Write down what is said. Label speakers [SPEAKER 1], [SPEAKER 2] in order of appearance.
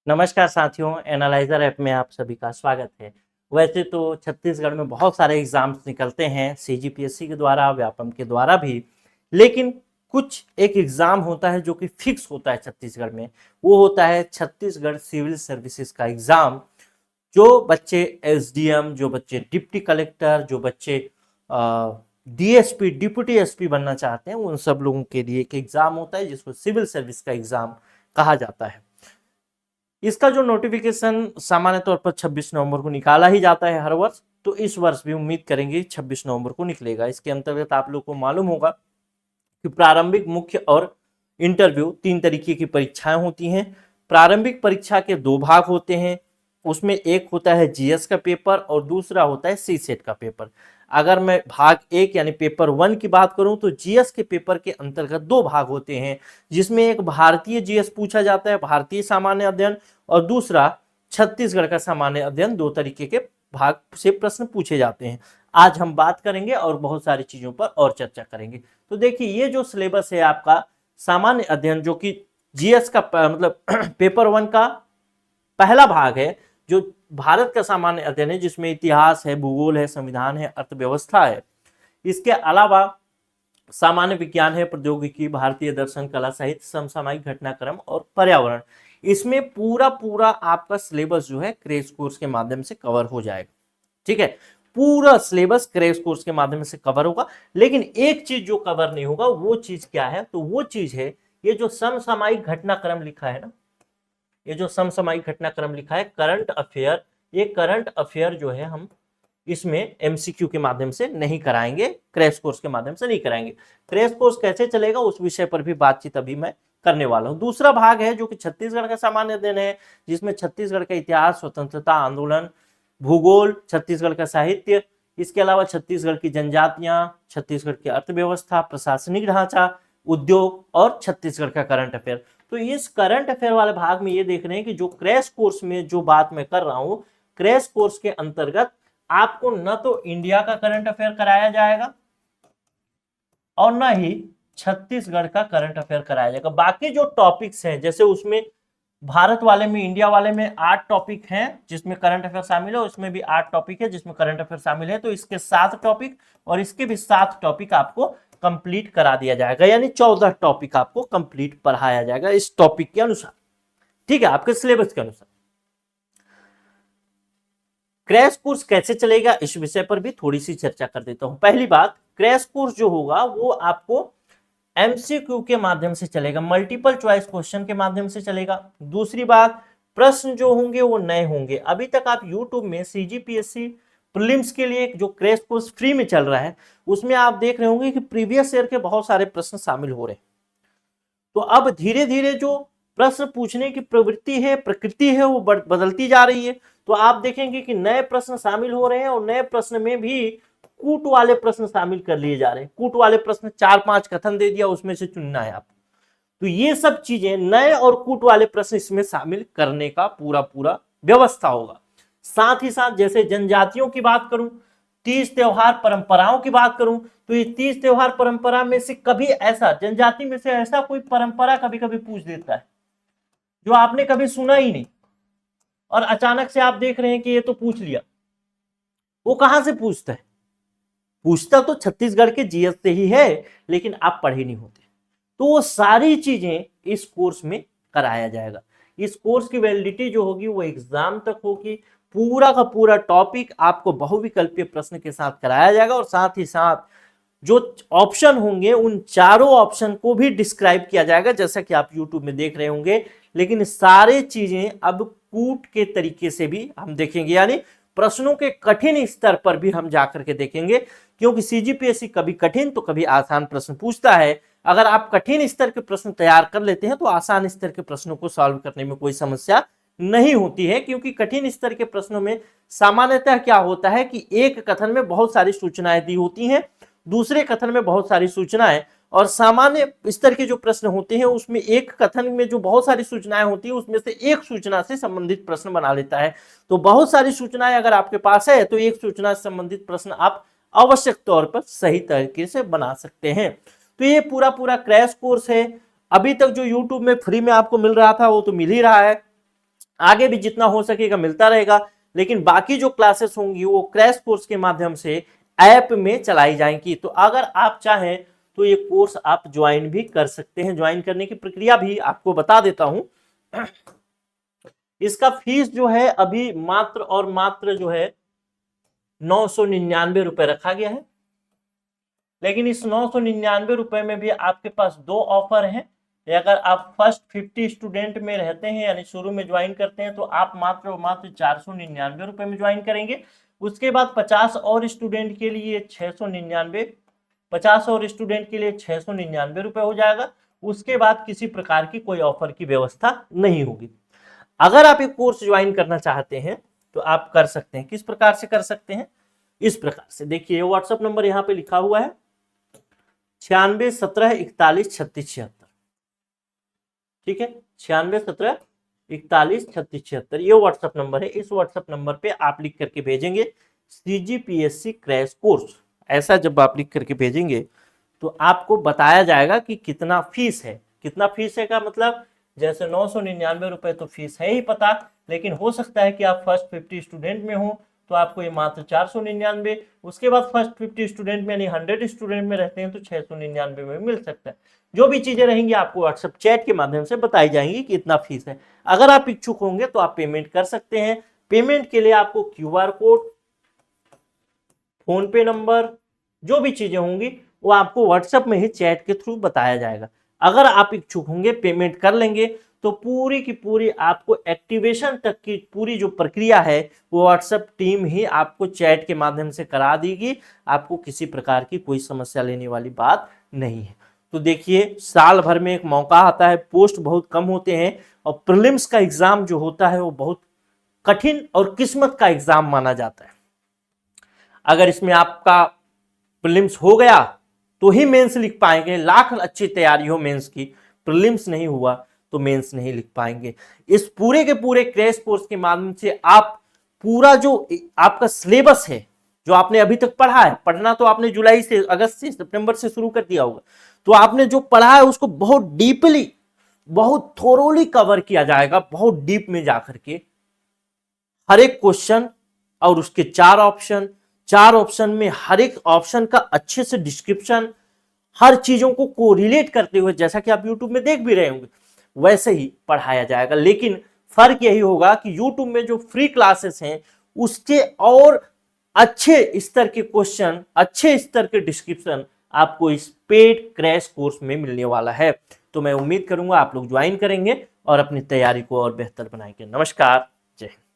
[SPEAKER 1] नमस्कार साथियों, analyser app में आप सभी का स्वागत है। वैसे तो छत्तीसगढ़ में बहुत सारे एग्जाम्स निकलते हैं सीजीपीएससी के द्वारा, व्यापम के द्वारा भी, लेकिन कुछ एक एग्जाम होता है जो कि फिक्स होता है छत्तीसगढ़ में। वो होता है छत्तीसगढ़ सिविल सर्विसेज का एग्जाम। जो बच्चे एसडीएम, जो बच्चे डिप्टी कलेक्टर, जो बच्चे डीएसपी, डिप्टी एसपी बनना चाहते हैं, उन सब लोगों के लिए एक एग्जाम होता है जिसको सिविल सर्विस का एग्जाम कहा जाता है। इसका जो नोटिफिकेशन सामान्य तौर पर 26 नवंबर को निकाला ही जाता है हर वर्ष, तो इस वर्ष भी उम्मीद करेंगे 26 नवंबर को निकलेगा। इसके अंतर्गत आप लोग को मालूम होगा कि प्रारंभिक, मुख्य और इंटरव्यू 3 तरीके की परीक्षाएं होती हैं। प्रारंभिक परीक्षा के 2 भाग होते हैं, उसमें एक होता है जीएस का पेपर और दूसरा होता है सी सेट का पेपर। अगर मैं भाग 1 यानी पेपर 1 की बात करूं तो जीएस के पेपर के अंतर्गत 2 भाग होते हैं, जिसमें एक भारतीय जीएस पूछा जाता है, भारतीय सामान्य अध्ययन, और दूसरा छत्तीसगढ़ का सामान्य अध्ययन। 2 तरीके के भाग से प्रश्न पूछे जाते हैं। आज हम बात करेंगे और बहुत सारी चीजों पर और चर्चा करेंगे। तो देखिए, ये जो सिलेबस है आपका सामान्य अध्ययन, जो कि जीएस का मतलब पेपर 1 का पहला भाग है, जो भारत का सामान्य अध्ययन है, जिसमें इतिहास है, भूगोल है, संविधान है, अर्थव्यवस्था है। इसके अलावा सामान्य विज्ञान है, प्रौद्योगिकी, भारतीय दर्शन, कला, साहित्य, समसामयिक घटनाक्रम और पर्यावरण। इसमें पूरा पूरा आपका सिलेबस जो है क्रैश कोर्स के माध्यम से कवर हो जाएगा। ठीक है, पूरा सिलेबस क्रैश कोर्स के माध्यम से कवर होगा। लेकिन एक चीज जो कवर नहीं होगा, वो चीज क्या है? तो वो चीज है ये जो समसामयिक घटनाक्रम लिखा है ना, ये जो समसामयिक घटनाक्रम लिखा है, करंट अफेयर, ये करंट अफेयर जो है हम इसमें एमसीक्यू के माध्यम से नहीं कराएंगे, क्रैश कोर्स के माध्यम से नहीं कराएंगे। क्रैश कोर्स कैसे चलेगा उस विषय पर भी बातचीत अभी मैं करने वाला हूं। दूसरा भाग है जो कि छत्तीसगढ़ का सामान्य अध्ययन है, जिसमें छत्तीसगढ़ का इतिहास, स्वतंत्रता आंदोलन, भूगोल, छत्तीसगढ़ का साहित्य, इसके अलावा छत्तीसगढ़ की जनजातियां, छत्तीसगढ़ की अर्थव्यवस्था, प्रशासनिक ढांचा, उद्योग और छत्तीसगढ़ का करंट अफेयर। तो इस करंट अफेयर वाले भाग में ये देख रहे हैं कि जो क्रैश कोर्स में जो बात मैं कर रहा हूं, क्रैश कोर्स के अंतर्गत आपको न तो इंडिया का करंट अफेयर कराया जाएगा और न ही छत्तीसगढ़ का करंट अफेयर कराया जाएगा। बाकी जो टॉपिक्स हैं, जैसे उसमें भारत वाले में, इंडिया वाले में 8 टॉपिक हैं जिसमें करंट अफेयर शामिल है, उसमें भी 8 टॉपिक है जिसमें करंट अफेयर शामिल है। तो इसके 7 टॉपिक और इसके भी 7 टॉपिक आपको कंप्लीट करा दिया जाएगा, यानी 14 टॉपिक आपको कंप्लीट पढ़ाया जाएगा इस टॉपिक के अनुसार। ठीक है, आपके सिलेबस के अनुसार। क्रैश कोर्स कैसे चलेगा इस विषय पर भी थोड़ी सी चर्चा कर देता हूं। पहली बात, क्रैश कोर्स जो होगा वो आपको एमसीक्यू के माध्यम से चलेगा, मल्टीपल चॉइस क्वेश्चन के माध्यम से चलेगा। दूसरी बात, प्रश्न जो होंगे वो नए होंगे। अभी तक आप यूट्यूब में सीजीपीएससी प्रीलिम्स के लिए जो क्रैश कोर्स फ्री में चल रहा है, उसमें आप देख रहे होंगे कि प्रीवियस ईयर के बहुत सारे प्रश्न शामिल हो रहे हैं। तो अब धीरे धीरे जो प्रश्न पूछने की प्रवृत्ति है, प्रकृति है, वो बदलती जा रही है। तो आप देखेंगे कि नए प्रश्न शामिल हो रहे हैं और नए प्रश्न में भी कूट वाले प्रश्न शामिल कर लिए जा रहे हैं। कूट वाले प्रश्न 4-5 कथन दे दिया, उसमें से चुनना है आपको। तो ये सब चीजें, नए और कूट वाले प्रश्न इसमें शामिल करने का पूरा पूरा व्यवस्था होगा। साथ ही साथ जैसे जनजातियों की बात करूं, तीज त्योहार परंपराओं की बात करूं, तो ये तीज त्योहार परंपरा में से कभी ऐसा, जनजाति में से ऐसा कोई परंपरा कभी कभी पूछ देता है जो आपने कभी सुना ही नहीं, और अचानक से आप देख रहे हैं कि ये तो पूछ लिया। वो कहां से पूछता है? पूछता तो छत्तीसगढ़ के जीएस से ही है, लेकिन आप पढ़े नहीं होते। तो वो सारी चीजें इस कोर्स में कराया जाएगा। इस कोर्स की वैलिडिटी जो होगी वो एग्जाम तक होगी। पूरा का पूरा टॉपिक आपको बहुविकल्पीय प्रश्न के साथ कराया जाएगा, और साथ ही साथ जो ऑप्शन होंगे उन चारों ऑप्शन को भी डिस्क्राइब किया जाएगा, जैसा कि आप यूट्यूब में देख रहे होंगे। लेकिन सारी चीजें अब कूट के तरीके से भी हम देखेंगे, यानी प्रश्नों के कठिन स्तर पर भी हम जाकर के देखेंगे, क्योंकि सीजीपीएससी कभी कठिन तो कभी आसान प्रश्न पूछता है। अगर आप कठिन स्तर के प्रश्न तैयार कर लेते हैं तो आसान स्तर के प्रश्नों को सॉल्व करने में कोई समस्या नहीं होती है, क्योंकि कठिन स्तर के प्रश्नों में सामान्यतः क्या होता है कि एक कथन में बहुत सारी सूचनाएं दी होती हैं, दूसरे कथन में बहुत सारी सूचनाएं, और सामान्य स्तर के जो प्रश्न होते हैं उसमें एक कथन में जो बहुत सारी सूचनाएं होती है उसमें से एक सूचना से संबंधित प्रश्न बना लेता है। तो बहुत सारी सूचनाएं अगर आपके पास है तो एक सूचना से संबंधित प्रश्न आप आवश्यक तौर पर सही तरीके से बना सकते हैं। तो ये पूरा पूरा क्रैश कोर्स है। अभी तक जो यूट्यूब में फ्री में आपको मिल रहा था वो तो मिल ही रहा है, आगे भी जितना हो सकेगा मिलता रहेगा, लेकिन बाकी जो क्लासेस होंगी वो क्रैश कोर्स के माध्यम से ऐप में चलाई जाएंगी। तो अगर आप चाहें तो ये कोर्स आप ज्वाइन भी कर सकते हैं। ज्वाइन करने की प्रक्रिया भी आपको बता देता हूं। इसका फीस जो है अभी मात्र और मात्र जो है 999 रुपए रखा गया है। लेकिन इस 999 रुपए में भी आपके पास दो ऑफर हैं। अगर आप फर्स्ट 50 स्टूडेंट में रहते हैं यानी शुरू में ज्वाइन करते हैं तो आप मात्र और मात्र 499 रुपए में ज्वाइन करेंगे। उसके बाद 50 और स्टूडेंट के लिए 699, 50 और स्टूडेंट के लिए 699 रुपए हो जाएगा। उसके बाद किसी प्रकार की कोई ऑफर की व्यवस्था नहीं होगी। अगर आप एक कोर्स ज्वाइन करना चाहते हैं तो आप कर सकते हैं। किस प्रकार से कर सकते हैं? इस प्रकार से देखिए, व्हाट्सएप नंबर यहाँ पे लिखा हुआ है 9617413676। ठीक है, 9617413676 ये व्हाट्सएप नंबर है। इस व्हाट्सएप नंबर पे आप लिख करके भेजेंगे CGPSC क्रैश कोर्स। ऐसा जब आप लिख करके भेजेंगे तो आपको बताया जाएगा कि कितना फीस है। कितना फीस है का मतलब, जैसे 999 रुपए तो फीस है ही पता, लेकिन हो सकता है कि आप फर्स्ट 50 स्टूडेंट में हो तो आपको ये मात्र 499, उसके बाद फर्स्ट 50 स्टूडेंट में यानी 100 स्टूडेंट में रहते हैं तो 699 में मिल सकता है। जो भी चीजें रहेंगी आपको व्हाट्सएप चैट के माध्यम से बताई जाएंगी कि इतना फीस है। अगर आप इच्छुक होंगे तो आप पेमेंट कर सकते हैं। पेमेंट के लिए आपको QR कोड, फोन पे नंबर, जो भी चीजें होंगी वो आपको व्हाट्सएप में ही चैट के थ्रू बताया जाएगा। अगर आप इच्छुक होंगे, पेमेंट कर लेंगे तो पूरी की पूरी आपको एक्टिवेशन तक की पूरी जो प्रक्रिया है वो व्हाट्सएप टीम ही आपको चैट के माध्यम से करा देगी। आपको किसी प्रकार की कोई समस्या लेने वाली बात नहीं है। तो देखिए, साल भर में एक मौका आता है, पोस्ट बहुत कम होते हैं और प्रीलिम्स का एग्जाम जो होता है वो बहुत कठिन और किस्मत का एग्जाम माना जाता है। अगर इसमें आपका प्रीलिम्स हो गया तो ही मेंस लिख पाएंगे। लाख अच्छी तैयारी हो मेंस की, प्रीलिम्स नहीं हुआ तो मेंस नहीं लिख पाएंगे। इस पूरे के पूरे क्रैश कोर्स के माध्यम से आप पूरा जो आपका सिलेबस है, जो आपने अभी तक पढ़ा है, पढ़ना तो आपने जुलाई से, अगस्त से, सितंबर से शुरू कर दिया होगा, तो आपने जो पढ़ा है उसको बहुत डीपली, बहुत थोरोली कवर किया जाएगा। बहुत डीप में जाकर के हर एक क्वेश्चन और उसके चार ऑप्शन में हर एक ऑप्शन का अच्छे से डिस्क्रिप्शन, हर चीजों को कोरिलेट करते हुए, जैसा कि आप YouTube में देख भी रहे होंगे वैसे ही पढ़ाया जाएगा। लेकिन फर्क यही होगा कि YouTube में जो फ्री क्लासेस हैं उसके और अच्छे स्तर के क्वेश्चन, अच्छे स्तर के डिस्क्रिप्शन आपको इस पेड क्रैश कोर्स में मिलने वाला है। तो मैं उम्मीद करूंगा आप लोग ज्वाइन करेंगे और अपनी तैयारी को और बेहतर बनाएंगे। नमस्कार, जय हिंद।